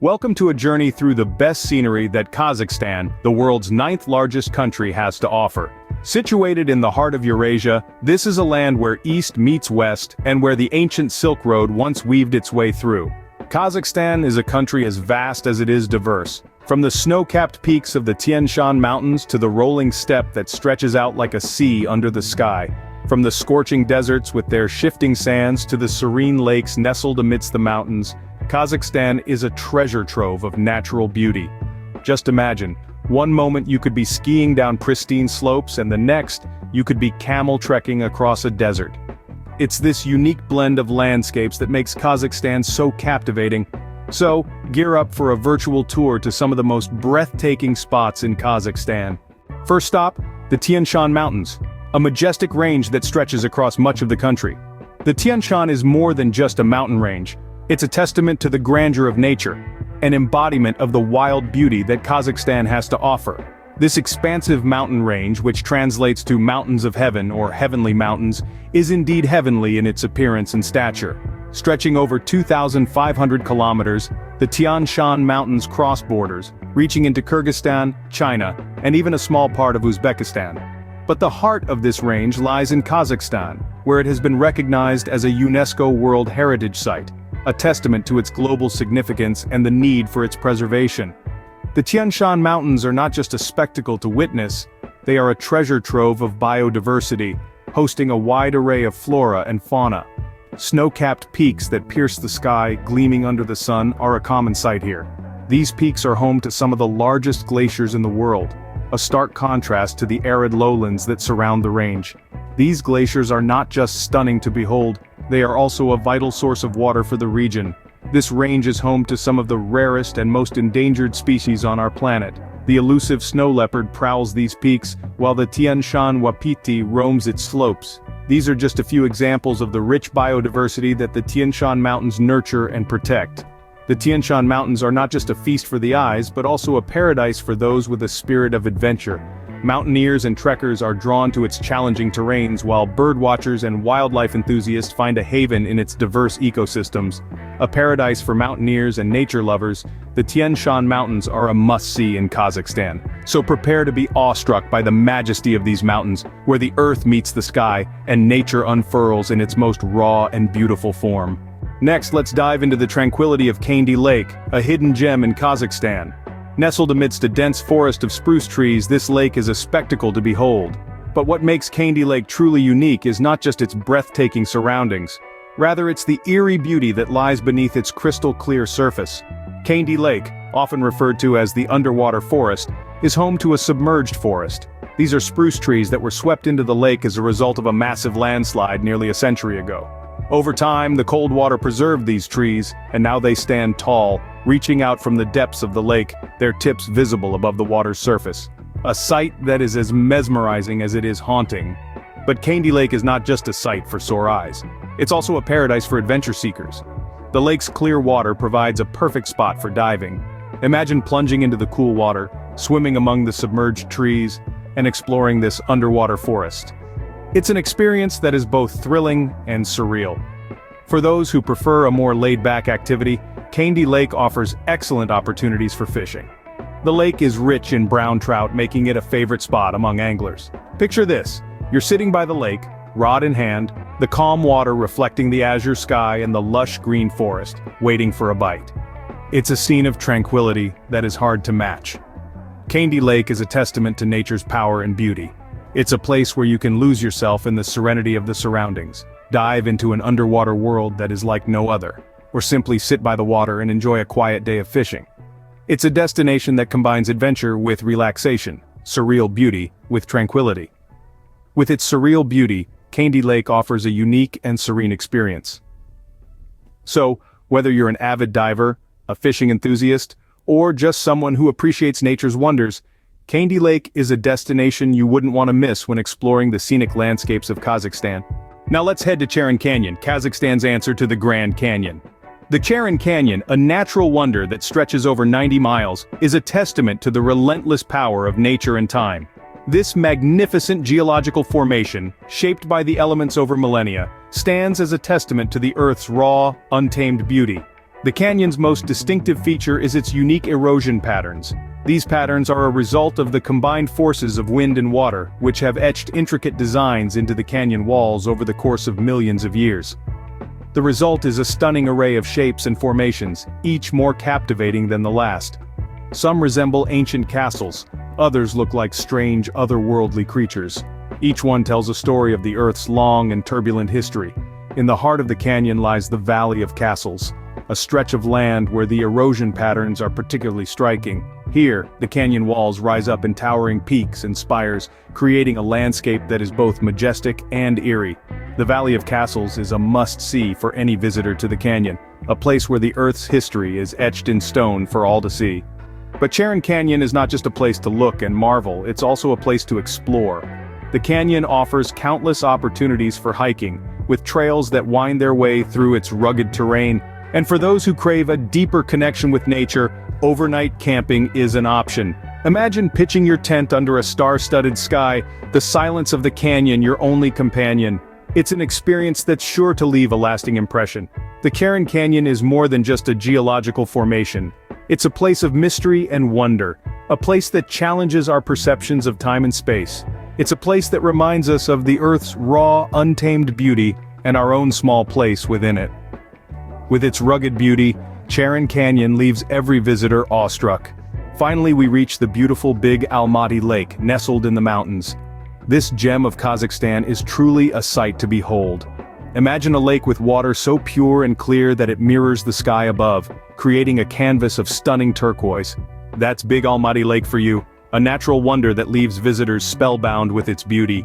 Welcome to a journey through the best scenery that Kazakhstan, the world's 9th largest country, has to offer. Situated in the heart of Eurasia, this is a land where east meets west and where the ancient Silk Road once weaved its way through. Kazakhstan is a country as vast as it is diverse. From the snow-capped peaks of the Tien Shan Mountains to the rolling steppe that stretches out like a sea under the sky. From the scorching deserts with their shifting sands to the serene lakes nestled amidst the mountains, Kazakhstan is a treasure trove of natural beauty. Just imagine, one moment you could be skiing down pristine slopes and the next, you could be camel trekking across a desert. It's this unique blend of landscapes that makes Kazakhstan so captivating. So, gear up for a virtual tour to some of the most breathtaking spots in Kazakhstan. First stop, the Tien Shan Mountains, a majestic range that stretches across much of the country. The Tien Shan is more than just a mountain range. It's a testament to the grandeur of nature, an embodiment of the wild beauty that Kazakhstan has to offer. This expansive mountain range, which translates to mountains of heaven or heavenly mountains, is indeed heavenly in its appearance and stature. Stretching over 2,500 kilometers, the Tien Shan Mountains cross borders, reaching into Kyrgyzstan, China, and even a small part of Uzbekistan. But the heart of this range lies in Kazakhstan, where it has been recognized as a UNESCO World Heritage Site, a testament to its global significance and the need for its preservation. The Tien Shan Mountains are not just a spectacle to witness, they are a treasure trove of biodiversity, hosting a wide array of flora and fauna. Snow-capped peaks that pierce the sky, gleaming under the sun, are a common sight here. These peaks are home to some of the largest glaciers in the world, a stark contrast to the arid lowlands that surround the range. These glaciers are not just stunning to behold, they are also a vital source of water for the region. This range is home to some of the rarest and most endangered species on our planet. The elusive snow leopard prowls these peaks, while the Tien Shan wapiti roams its slopes. These are just a few examples of the rich biodiversity that the Tien Shan Mountains nurture and protect. The Tien Shan Mountains are not just a feast for the eyes, but also a paradise for those with a spirit of adventure. Mountaineers and trekkers are drawn to its challenging terrains, while birdwatchers and wildlife enthusiasts find a haven in its diverse ecosystems. A paradise for mountaineers and nature lovers, the Tien Shan Mountains are a must-see in Kazakhstan. So prepare to be awestruck by the majesty of these mountains, where the earth meets the sky, and nature unfurls in its most raw and beautiful form. Next, let's dive into the tranquility of Kandy Lake, a hidden gem in Kazakhstan. Nestled amidst a dense forest of spruce trees, this lake is a spectacle to behold. But what makes Kandy Lake truly unique is not just its breathtaking surroundings. Rather, it's the eerie beauty that lies beneath its crystal-clear surface. Kandy Lake, often referred to as the underwater forest, is home to a submerged forest. These are spruce trees that were swept into the lake as a result of a massive landslide nearly a century ago. Over time, the cold water preserved these trees, and now they stand tall, reaching out from the depths of the lake, their tips visible above the water's surface. A sight that is as mesmerizing as it is haunting. But Kandy Lake is not just a sight for sore eyes. It's also a paradise for adventure seekers. The lake's clear water provides a perfect spot for diving. Imagine plunging into the cool water, swimming among the submerged trees, and exploring this underwater forest. It's an experience that is both thrilling and surreal. For those who prefer a more laid-back activity, Kandy Lake offers excellent opportunities for fishing. The lake is rich in brown trout, making it a favorite spot among anglers. Picture this, you're sitting by the lake, rod in hand, the calm water reflecting the azure sky and the lush green forest, waiting for a bite. It's a scene of tranquility that is hard to match. Kandy Lake is a testament to nature's power and beauty. It's a place where you can lose yourself in the serenity of the surroundings, dive into an underwater world that is like no other, or simply sit by the water and enjoy a quiet day of fishing. It's a destination that combines adventure with relaxation, surreal beauty with tranquility. With its surreal beauty, Kandy Lake offers a unique and serene experience. So, whether you're an avid diver, a fishing enthusiast, or just someone who appreciates nature's wonders, Kandy Lake is a destination you wouldn't want to miss when exploring the scenic landscapes of Kazakhstan. Now let's head to Charyn Canyon, Kazakhstan's answer to the Grand Canyon. The Charyn Canyon, a natural wonder that stretches over 90 miles, is a testament to the relentless power of nature and time. This magnificent geological formation, shaped by the elements over millennia, stands as a testament to the Earth's raw, untamed beauty. The canyon's most distinctive feature is its unique erosion patterns. These patterns are a result of the combined forces of wind and water, which have etched intricate designs into the canyon walls over the course of millions of years. The result is a stunning array of shapes and formations, each more captivating than the last. Some resemble ancient castles, others look like strange, otherworldly creatures. Each one tells a story of the Earth's long and turbulent history. In the heart of the canyon lies the Valley of Castles, a stretch of land where the erosion patterns are particularly striking. Here, the canyon walls rise up in towering peaks and spires, creating a landscape that is both majestic and eerie. The Valley of Castles is a must-see for any visitor to the canyon, a place where the Earth's history is etched in stone for all to see. But Charyn Canyon is not just a place to look and marvel, it's also a place to explore. The canyon offers countless opportunities for hiking, with trails that wind their way through its rugged terrain. And for those who crave a deeper connection with nature, overnight camping is an option. Imagine pitching your tent under a star-studded sky, the silence of the canyon your only companion. It's an experience that's sure to leave a lasting impression. The Charyn Canyon is more than just a geological formation. It's a place of mystery and wonder, a place that challenges our perceptions of time and space. It's a place that reminds us of the Earth's raw, untamed beauty and our own small place within it. With its rugged beauty, Charyn Canyon leaves every visitor awestruck. Finally, we reach the beautiful Big Almaty Lake, nestled in the mountains. This gem of Kazakhstan is truly a sight to behold. Imagine a lake with water so pure and clear that it mirrors the sky above, creating a canvas of stunning turquoise. That's Big Almaty Lake for you, a natural wonder that leaves visitors spellbound with its beauty.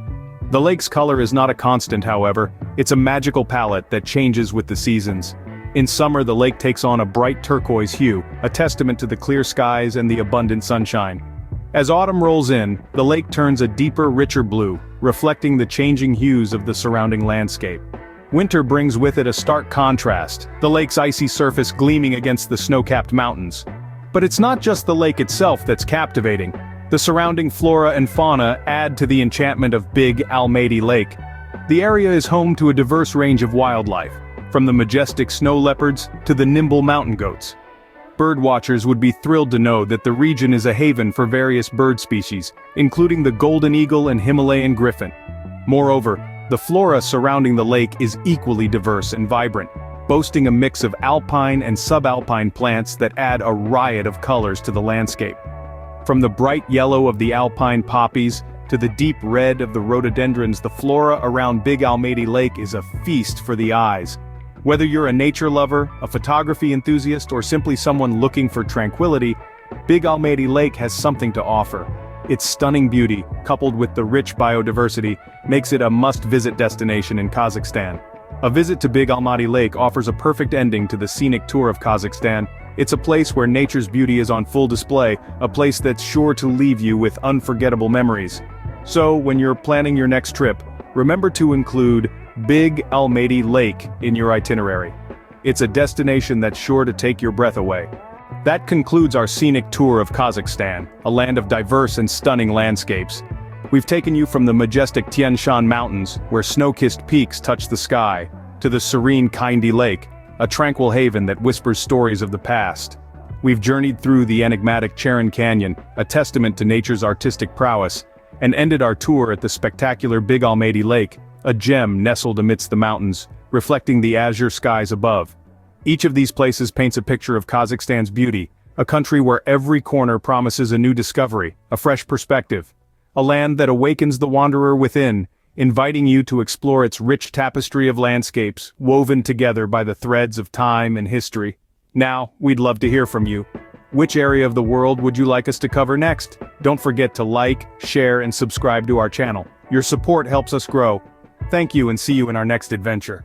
The lake's color is not a constant, however. It's a magical palette that changes with the seasons. In summer, the lake takes on a bright turquoise hue, a testament to the clear skies and the abundant sunshine. As autumn rolls in, the lake turns a deeper, richer blue, reflecting the changing hues of the surrounding landscape. Winter brings with it a stark contrast, the lake's icy surface gleaming against the snow-capped mountains. But it's not just the lake itself that's captivating. The surrounding flora and fauna add to the enchantment of Big Almaty Lake. The area is home to a diverse range of wildlife, from the majestic snow leopards to the nimble mountain goats. Birdwatchers would be thrilled to know that the region is a haven for various bird species, including the golden eagle and Himalayan griffon. Moreover, the flora surrounding the lake is equally diverse and vibrant, boasting a mix of alpine and subalpine plants that add a riot of colors to the landscape. From the bright yellow of the alpine poppies to the deep red of the rhododendrons, the flora around Big Almaty Lake is a feast for the eyes. Whether you're a nature lover, a photography enthusiast, or simply someone looking for tranquility, Big Almaty Lake has something to offer. Its stunning beauty, coupled with the rich biodiversity, makes it a must-visit destination in Kazakhstan. A visit to Big Almaty Lake offers a perfect ending to the scenic tour of Kazakhstan. It's a place where nature's beauty is on full display, a place that's sure to leave you with unforgettable memories. So, when you're planning your next trip, remember to include Big Almaty Lake in your itinerary. It's a destination that's sure to take your breath away. That concludes our scenic tour of Kazakhstan, a land of diverse and stunning landscapes. We've taken you from the majestic Tien Shan Mountains, where snow-kissed peaks touch the sky, to the serene Kindy Lake, a tranquil haven that whispers stories of the past. We've journeyed through the enigmatic Charyn Canyon, a testament to nature's artistic prowess, and ended our tour at the spectacular Big Almaty Lake, a gem nestled amidst the mountains, reflecting the azure skies above. Each of these places paints a picture of Kazakhstan's beauty, a country where every corner promises a new discovery, a fresh perspective. A land that awakens the wanderer within, inviting you to explore its rich tapestry of landscapes, woven together by the threads of time and history. Now, we'd love to hear from you. Which area of the world would you like us to cover next? Don't forget to like, share, and subscribe to our channel. Your support helps us grow. Thank you and see you in our next adventure.